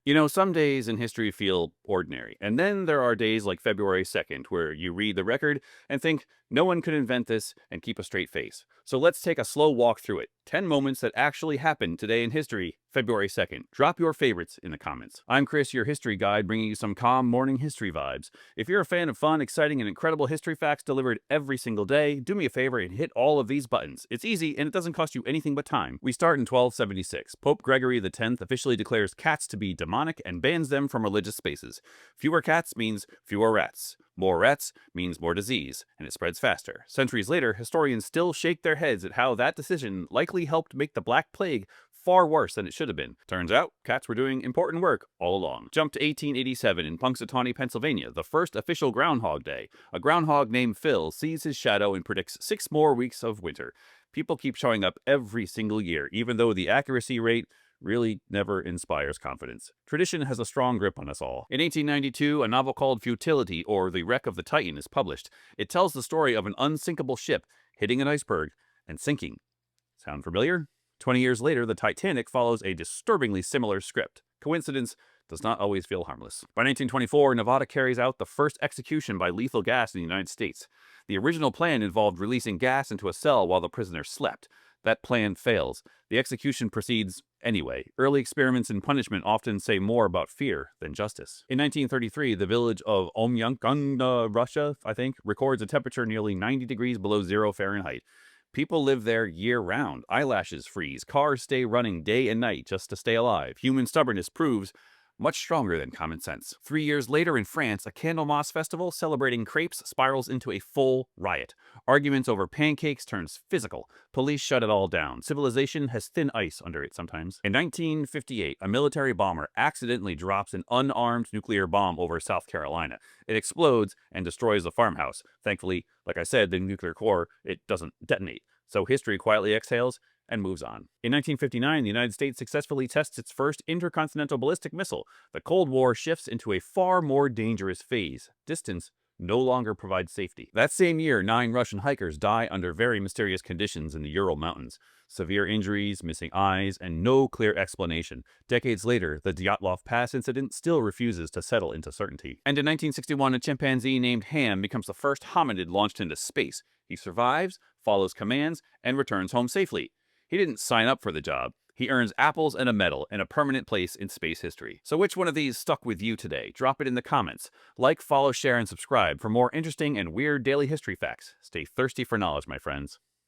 You know, some days in history feel ordinary, and then there are days like February 2nd where you read the record and think, no one could invent this and keep a straight face. So let's take a slow walk through it. 10 moments that actually happened today in history, February 2nd. Drop your favorites in the comments. I'm Chris, your history guide, bringing you some calm morning history vibes. If you're a fan of fun, exciting, and incredible history facts delivered every single day, do me a favor and hit all of these buttons. It's easy and it doesn't cost you anything but time. We start in 1276. Pope Gregory X officially declares cats to be demonic and bans them from religious spaces. Fewer cats means fewer rats. More rats means more disease, and it spreads faster. Centuries later, historians still shake their heads at how that decision likely helped make the Black Plague far worse than it should have been. Turns out, cats were doing important work all along. Jump to 1887 in Punxsutawney, Pennsylvania, the first official Groundhog Day. A groundhog named Phil sees his shadow and predicts 6 more weeks of winter. People keep showing up every single year, even though the accuracy rate really never inspires confidence. Tradition has a strong grip on us all. In 1892, a novel called Futility, or The Wreck of the Titan, is published. It tells the story of an unsinkable ship hitting an iceberg and sinking. Sound familiar? 20 years later, the Titanic follows a disturbingly similar script. Coincidence does not always feel harmless. By 1924, Nevada carries out the first execution by lethal gas in the United States. The original plan involved releasing gas into a cell while the prisoner slept. That plan fails. The execution proceeds anyway. Early experiments in punishment often say more about fear than justice. In 1933, the village of Omyanka, Russia, records a temperature nearly 90 degrees below 0 Fahrenheit. People live there year-round. Eyelashes freeze. Cars stay running day and night just to stay alive. Human stubbornness proves much stronger than common sense. 3 years later in France, a Candlemas festival celebrating crepes spirals into a full riot. Arguments over pancakes turns physical. Police shut it all down. Civilization has thin ice under it sometimes. In 1958, a military bomber accidentally drops an unarmed nuclear bomb over South Carolina. It explodes and destroys a farmhouse. Thankfully, like I said, the nuclear core, it doesn't detonate. So history quietly exhales and moves on. In 1959, the United States successfully tests its first intercontinental ballistic missile. The Cold War shifts into a far more dangerous phase. Distance no longer provides safety. That same year, 9 Russian hikers die under very mysterious conditions in the Ural Mountains. Severe injuries, missing eyes, and no clear explanation. Decades later, the Dyatlov Pass incident still refuses to settle into certainty. And in 1961, a chimpanzee named Ham becomes the first hominid launched into space. He survives, follows commands, and returns home safely. He didn't sign up for the job. He earns apples and a medal and a permanent place in space history. So which one of these stuck with you today? Drop it in the comments. Like, follow, share, and subscribe for more interesting and weird daily history facts. Stay thirsty for knowledge, my friends.